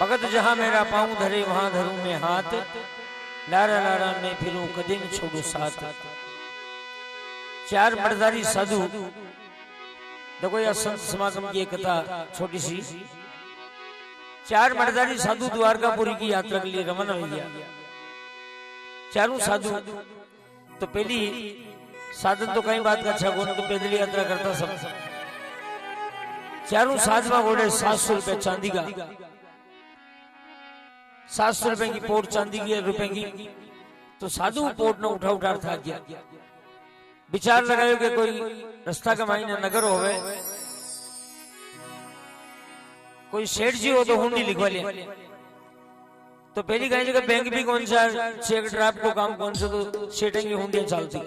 भगत जहां मेरा पांव धरे वहां धरूं मैं हाथ, लारा लारा में फिरूं कदे न छोड़ू साथ। चार मर्दारी साधु, देखो यह संत समागम की एक कथा छोटी सी। चार मर्दारी साधु द्वारकापुरी की यात्रा के लिए रवाना हो गया। चारों साधु तो पहली साधन तो कई बात का अच्छा गुण तो पैदल यात्रा करता सब। चारों साधवा घोड़े 700 रुपए चांदी का, 700 रुपए की पोट चांदी की रुपए की। तो साधु पोट न उठा उठा था गया। विचार लगायो कि कोई रास्ता का मायने नगर होवे, कोई सेठ जी हो तो हुंडी लिखवा लिया। तो पहली कहीं जगह बैंक भी कौन सा, चेक ड्राफ्ट को काम कौन सा, तो सेठें की हुंडियां चलती।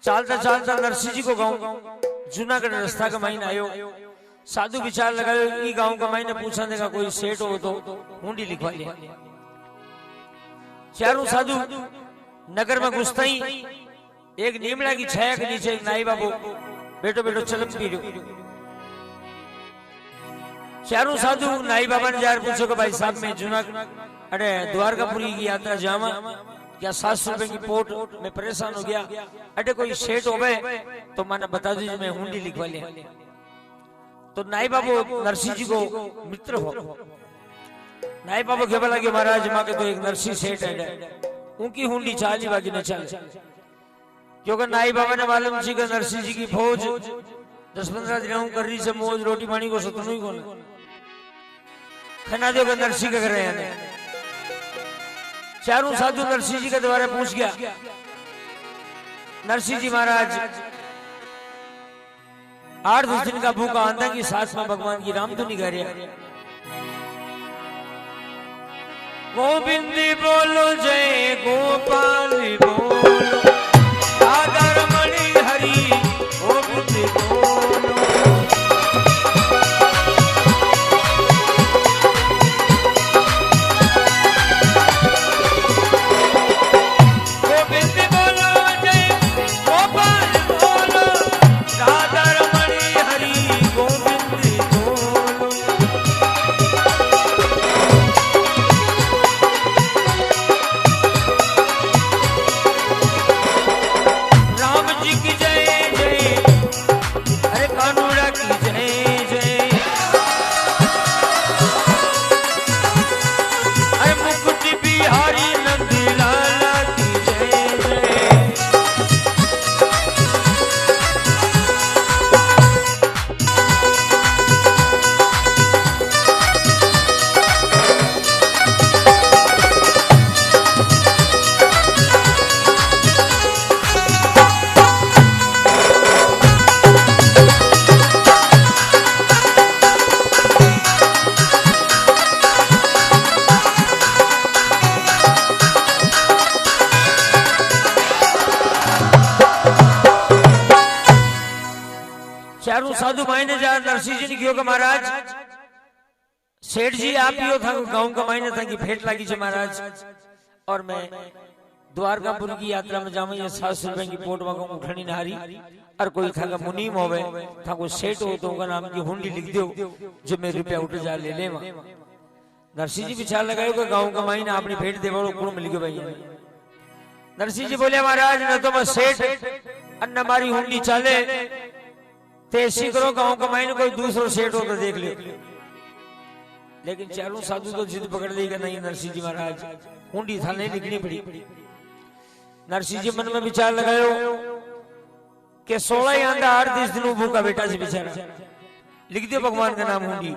चलता चलता नरसिंह जी को गांव जूनागढ़ रास्ता का मायने आयो। साधु विचार लगायो ई गांव का मायने पूछा देगा कोई सेठ हो तो हुंडी लिखवा लिया। चारों साधु नगर में घुसता ही एक नीमड़ा की छाया के नीचे एक नाई बाबू बैठो बैठो चलम पी रहे। चारों साधु नाई बाबा ने जार पूछो कि भाई साहब मैं जूनागढ़ अरे द्वारकापुरी की यात्रा जावा, क्या 700 रुपए की पोट में परेशान हो गया। अरे कोई सेठ हो गए तो मैंने बता दीजिए मैं हुंडी लिखवा लिया। तो नाई बाबू नरसिंह जी को मित्र हो। नाई बाबू के बोला कि महाराज माँ के तो एक नरसिंह सेठ है, उनकी हुंडी चाली बाकी न चले। क्योंकि नाई बाबा ने मालूम जी का नरसिंह जी की फौज 10-15 दिन कर रही से मौज रोटी पानी को सतनु ही कौन खाना जो नरसिंह का कर रहे हैं। चारों साधु नरसिंह जी के द्वारा पूछ गया, नरसिंह जी महाराज 8-10 दिन का भूखा आंधा की सास में भगवान की रामधुनी गा रहा। गोविंद बोलो जय गोपाल बोलो, राधा रमणी हरि गोविंद बोलो। गोविंद बोलो जय गोपाल बोलो, राधा रमणी हरि गोविंद बोलो। राम जी की जय जय, अरे कानूड़ा की जय जय, अरे मुकुट बिहारी नंद लाला की जय जय। चारों साधु मायने जा नरसिंह जी ने क्यों महाराज सेठ जी आप ही हो था गांव का मायने था कि भेंट लगी छे महाराज, और मैं द्वारकापुर की यात्रा में जाऊं ये 700 रुपए की पोट वगों उठनी नारी, और कोई था का मुनीम होवे था कोई सेठ हो तो उनका नाम की हुंडी लिख दो जो मैं रुपया उठ जा ले ले। नरसिंह जी विचार लगायो कि गांव का मायने अपनी भेंट देवाड़ो कुण मिल गयो भाई। नरसिंह जी बोले महाराज न तो मैं सेठ अन्न हमारी हुंडी चले ते ऐसी करो गांव का मायने कोई दूसरो सेठ हो तो देख लियो। लेकिन चारों साधु तो जिद पकड़ ली कि नहीं नरसिंह जी महाराज हुंडी था नहीं लिखनी पड़ी। नरसिंह जी मन में विचार लगायो कि 16 आंधा 8-10 दिन भूखा बेटा से बेचारा लिख दियो भगवान का नाम हुंडी।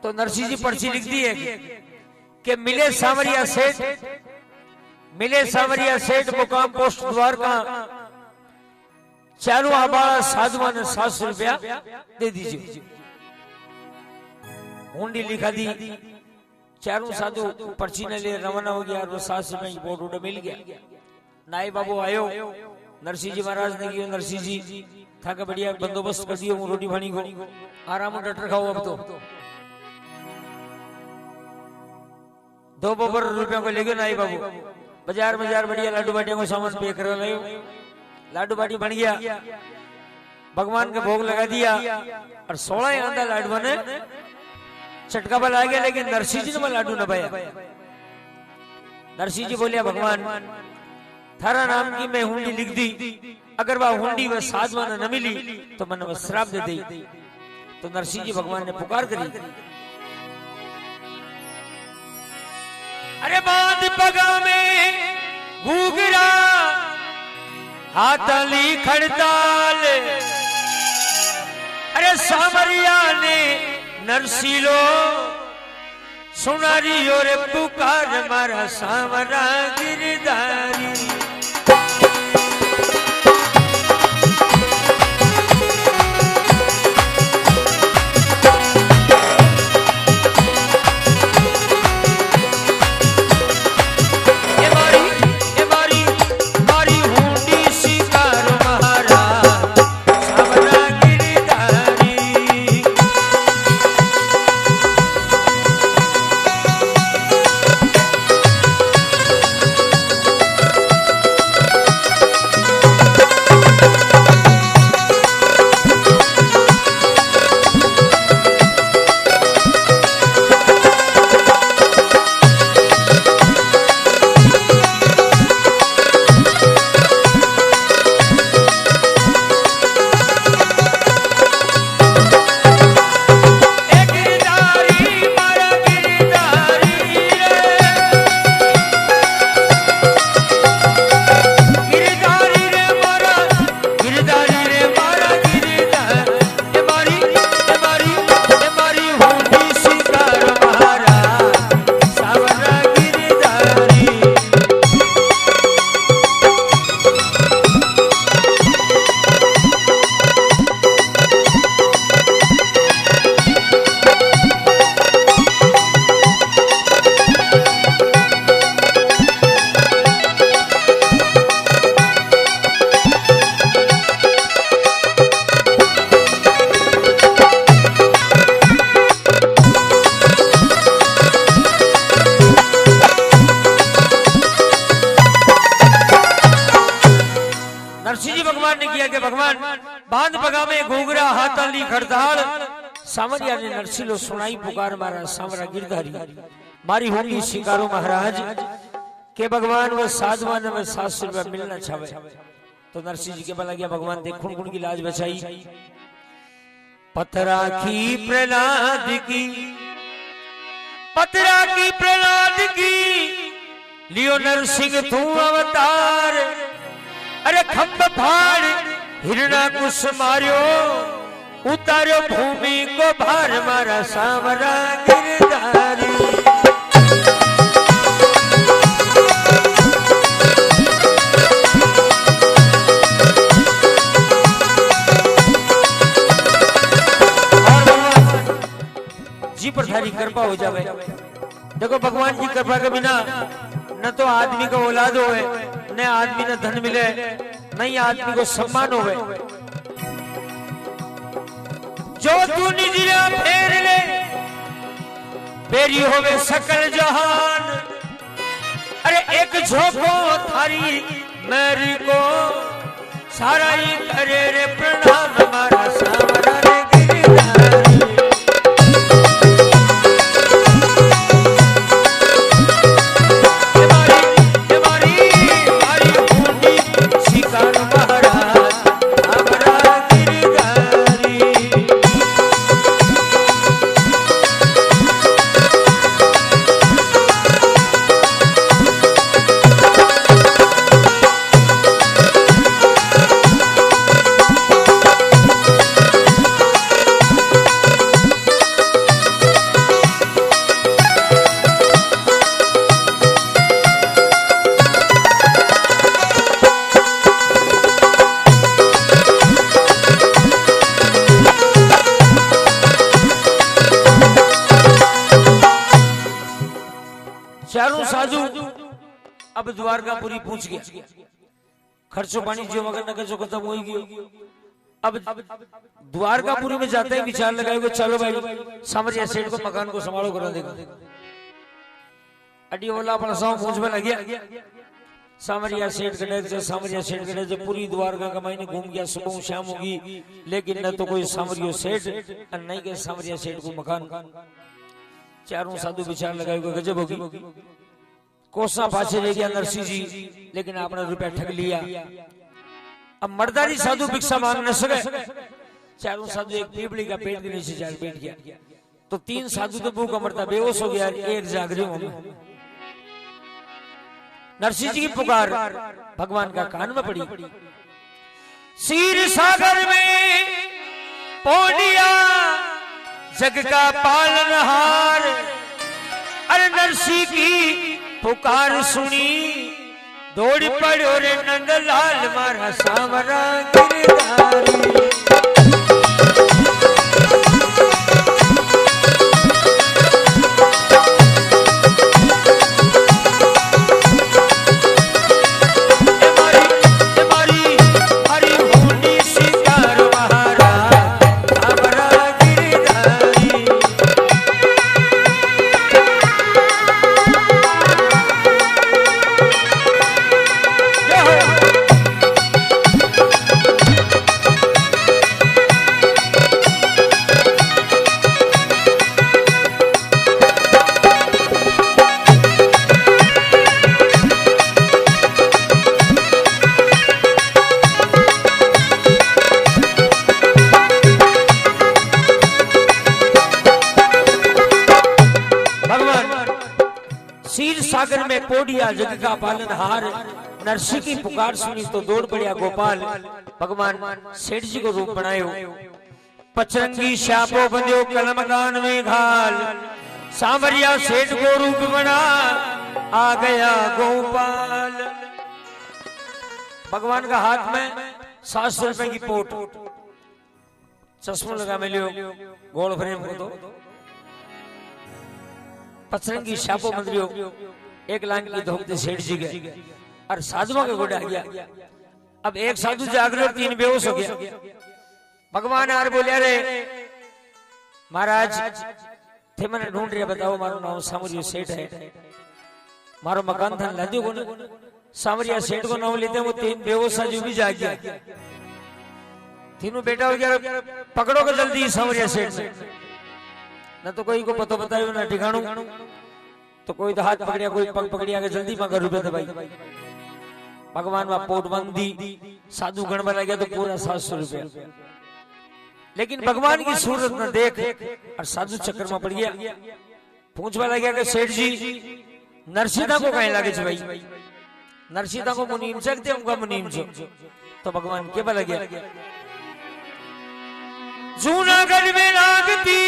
तो नरसिंह जी पर्ची लिख दी है कि मिले सांवरिया सेठ मुकाम पोस्ट द्वारका, चारों आबाड़ा साधुआ ने 700 रुपया दे दीजिए। हुंडी लिखा दी, चारों साधु पर्ची ने ले रवाना हो गया और वो 700 रुपए की पोट उड़े मिल गया। नाई बाबू आयो, नरसिंह जी महाराज ने किया नरसिंह जी था का बढ़िया बंदोबस्त कर दियो रोटी पानी को, आराम डटर खाओ अब तो। 2 रुपया को ले गए नाई बाबू बाजार बढ़िया लाडू बाटियों को सामान पे कर लायो। लाडू बाटी बन गया। भगवान के भोग लगा दिया और 16 आंदा लाडू ने चटका बला गया, लेकिन नरसिंह जी ने लाडू न पाया। नरसिंह जी बोलिया भगवान थारा नाम की मैं हुंडी लिख दी, अगर वह हुंडी वह साधवाना न मिली तो मन वह श्राप दे दी। तो नरसिंह जी भगवान ने पुकार करी, अरे बांध पगा में घूघरा हाथली खड़ताल, अरे सामरिया ने नरसिलो सुनारी और पुकार मारा सामरा गिरधारी। बांध पगा में घूघरा हाथली खड़ताल, सामरिया ने नरसिलो सुनाई पुकार मारा सामरा गिरधारी। मारी होगी शिकारो महाराज के भगवान वो साधवान में 700 रुपया मिलना चाहे। तो नरसिंह जी के बोला गया भगवान देख खुण की लाज बचाई। पत्थरा की प्रहलाद की, पत्थरा की प्रहलाद की लियो नरसिंह तू अवतार, अरे खंभ फाड़ हिरणा कुछ मार्यो उतारो भूमि को भार मारा सामरा गिरधारी। और भगवान जी पर थारी कृपा हो जावे। देखो भगवान की कृपा के बिना न तो आदमी को औलाद होवे, न आदमी न धन मिले, नहीं आदमी को सम्मान होवे। जो तू निजिया फेर ले बेरी होवे सकल जहान, अरे एक झोंको थारी मेरी को सारा ही करे रे प्रणाम हमारा सामरा रे गिरधारी। चारों साधु अब द्वारकापुरी पूछ गया, खर्चो पानी जो मगर न खर्चो खत्म हो गयो। अब द्वारकापुरी में जाते ही विचार लगाएगा चलो भाई सामरिया सेठ को मकान को संभालो करा देगा। अडी वाला अपना सौ पूछ में लग गया। सामरिया सेठ गणेश से सामरिया सेठ गणेश से पूरी द्वारका का महीने घूम गया, सुबह शाम होगी, लेकिन न तो कोई सामरियो सेठ और नहीं के सामरिया सेठ को मकान। चारों साधु विचार लगाए हुए गजब होगी। कोसा पाछे ले गया नरसिंह जी, लेकिन आपने रुपया ठग लिया। अब मर्दारी साधु भिक्षा मांग न सके, चारों साधु एक पीपली का पेड़ के नीचे जाकर बैठ गया। तो तीन साधु तो भूखा मरता बेहोश हो गया, एक जाग रहे होंगे। नरसिंह जी की पुकार भगवान का कान में पड़ी। क्षीर सागर में पौंडिया जग का पालनहार, अरे नरसिंह की पुकार सुनी दौड़ पड़ो रे नंदलाल मारा सावरा गिरधारी। सागर में पोडिया जग का पालनहार, नरसिंह की पुकार सुनी तो दौड़ पड़िया गोपाल। भगवान सेठ जी को रूप बनायो, पचरंगी शापो बंध्यो कलमकान में घाल, सामरिया सेठ को रूप बना आ गया गोपाल। भगवान का हाथ में 700 रुपए की पोट, चश्मा लगा मिलियो गोल फ्रेम को, तो पचरंगी शापो मंदिरियो एक लाइन की धोखते सेठ जी गए और साधुओं के गोड़ा गया। अब एक साधु जागरण, तीन बेहोश हो गया। भगवान आर बोले, अरे महाराज थे मैंने ढूंढ रहे, बताओ मारो नाम सामरिया सेठ है, मारो मकान था लादियो को न सामरिया सेठ को नाम लेते, वो तीन बेहोश साधु भी जाग गया। तीनों बेटा हो गया, पकड़ो के जल्दी सामरिया सेठ से, न तो कोई को पता बतायो ना ठिकानू, तो कोई तो हाथ पकड़िया, कोई पग पकड़िया के जल्दी मगर रुपए दबाई। भगवान वहां पोट बंदी साधु गण बना गया तो पूरा 700 रुपया। लेकिन भगवान की सूरत न देख और साधु चक्कर में पड़ गया। पूछवा लगा कि सेठ जी नरसिंह को कहीं लगे भाई, नरसिंह को मुनीम सकते उनका मुनीम जो, तो भगवान के बल गया। जूनागढ़ में लागती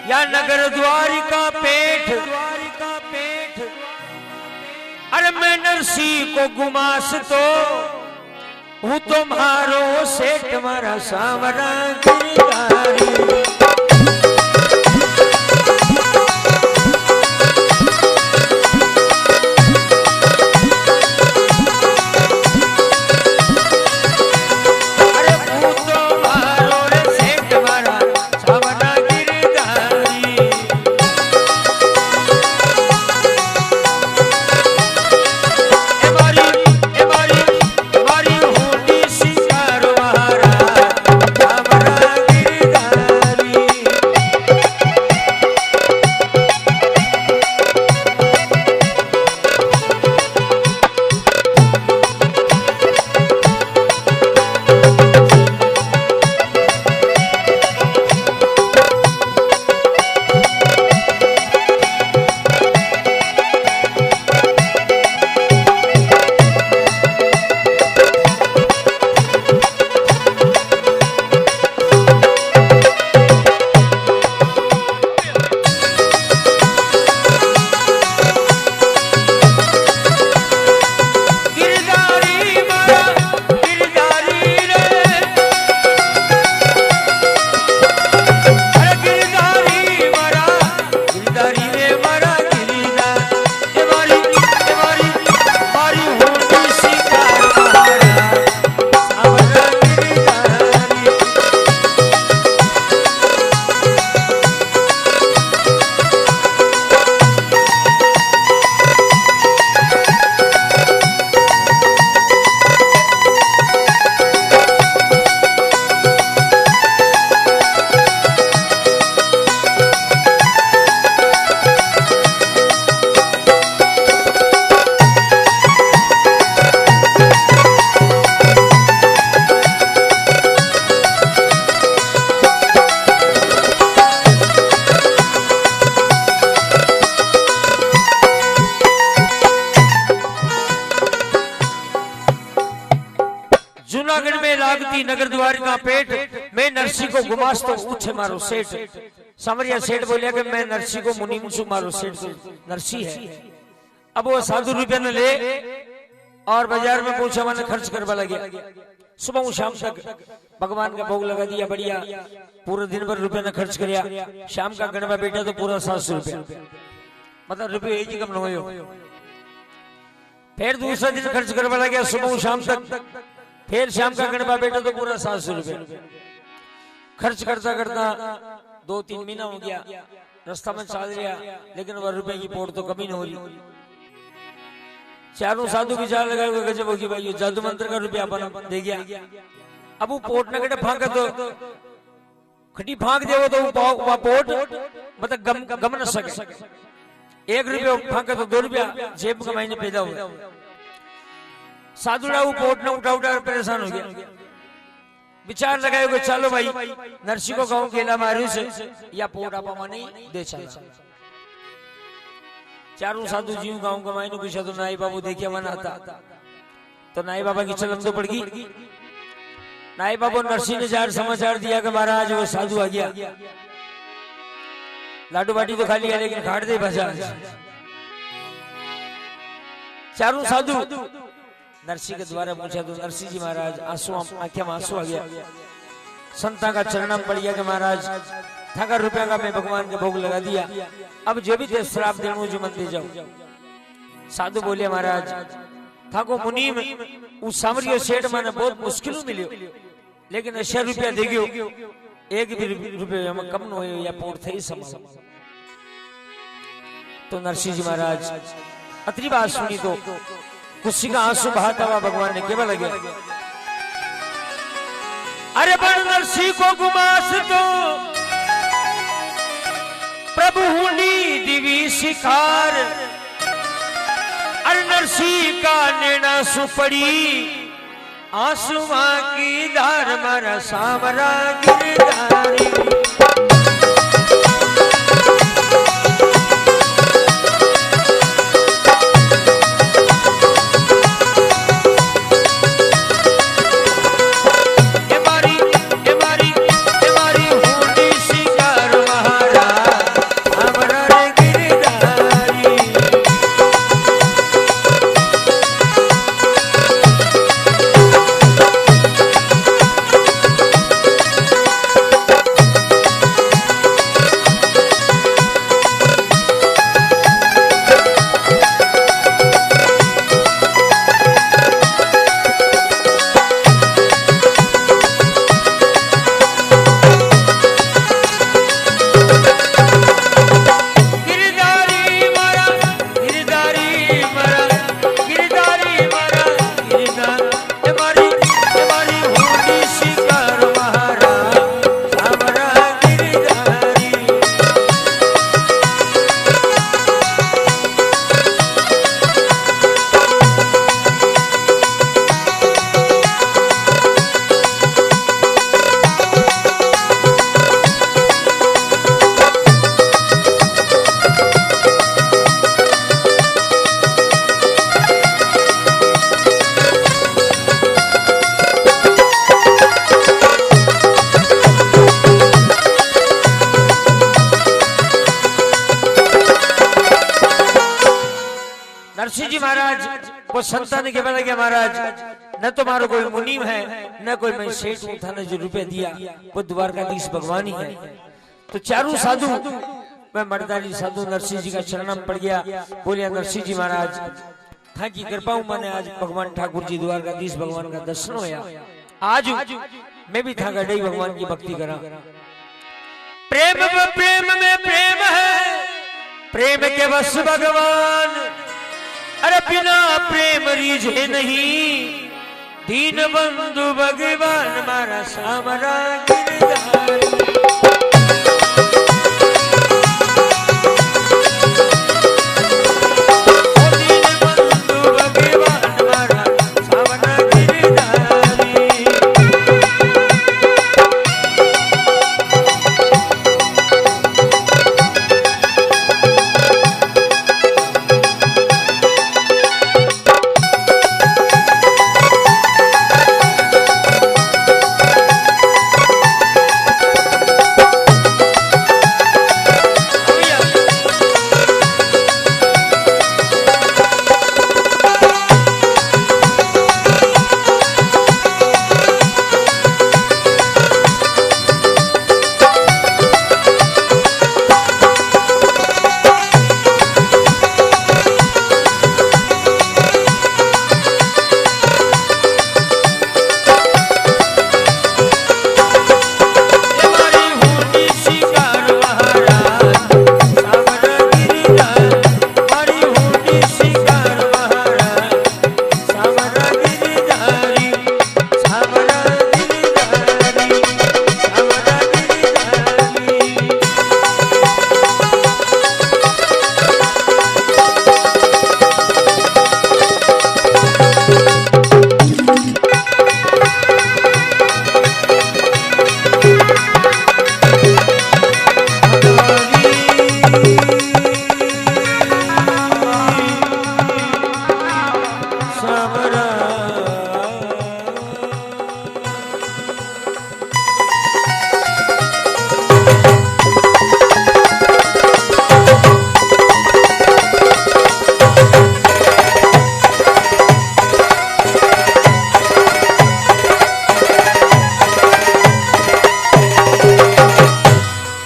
या नगर द्वारिका पेठ, अरे मैं नरसिंह को गुमास तो हूँ तुम्हारो सेठ मारा सावरा गिरधारी। गिरधारी द्वारिका पेट, मैं नरसी को गुमास तो उठे मारो सेठ। सामरिया सेठ बोलिया कि मैं नरसी को मुनीम सु मारो सेठ तो नरसी है। अब वो साधु रुपया न ले और बाजार में पूछा मैंने खर्च करवा लगे। सुबह शाम तक भगवान का भोग लगा दिया बढ़िया, पूरे दिन भर रुपया न खर्च करिया। शाम का गणवा बेटा तो पूरा 700 रुपया, मतलब रुपये एक ही कम न हो। फिर दूसरा दिन खर्च करवा लगे सुबह शाम तक, फिर शाम का गणवा बेटा तो पूरा 700 रुपया खर्च करता करता 2-3 महीना हो गया। रास्ता में चल रहा लेकिन वह रुपए की पोड़ तो कमी नहीं हो रही। चारों साधु विचार लगा गजब होगी भाई, जादू मंत्र का रुपया अपन दे गया। अब वो पोट न कटे फांक तो खटी फांक देवो तो वो पोट मतलब गम न सके। 1 रुपया फांक तो 2 रुपया जेब का महीने पैदा हो। साधुड़ा वो पोट न उठा उठा परेशान हो गया। विचार लगाए चलो भाई नरसी को कहूं केला मारू से या पोट आप नहीं दे चला। चारों साधु जीव गांव का मायने पूछा तो नाई बाबू देखिए मन आता तो नाई बाबा की चलम तो पड़ गई। नाई बाबू नरसी ने जार समाचार दिया कि महाराज वो साधु आ गया। लाडू बाटी तो खा लिया लेकिन खाट दे बचा। चारों साधु नरसी के द्वारा पूछा तो नरसी जी महाराज आंसू आंखें में आंसू आ गया। संता का चरणम पड़ गया कि महाराज थाका रुपया का मैं भगवान के भोग लगा दिया, अब जो भी तेज श्राप दे मुझे मन दे जाओ। साधु बोले महाराज थाको मुनीम उस सामरियो सेठ माने बहुत मुश्किल मिलियो लेकिन 100 रुपया दे गयो, एक भी रुपये हम कम न हो या पोट थे समा। तो नरसी जी महाराज अतरी बात सुनी तो खुशी का आंसू बहाता हुआ भगवान ने केवल लगे अरे बड़ नरसी को गुमास तो प्रभु हुनी दिवी शिकार। अरे नरसी का नेना सुपड़ी आंसुआ की धार मर सामरा गिरधारी। नरसिंह जी महाराज वो संतान के बता गया महाराज न तो मारो कोई मुनीम है न कोई मैं सेठ हूं था न जो रुपए दिया वो द्वारकाधीश भगवान ही है। तो चारों साधु मैं मर्दारी साधु नरसिंह जी का चरणम पड़ गया। बोलिया नरसिंह जी महाराज था की कृपा मैंने आज भगवान ठाकुर जी द्वारकाधीश भगवान का दर्शन होया। आज मैं भी था गई भगवान की भक्ति करा। प्रेम में प्रेम है प्रेम के बस भगवान। अरे बिना प्रेम रीझे नहीं दीन बंधु भगवान मारा सामरा गिरधारी।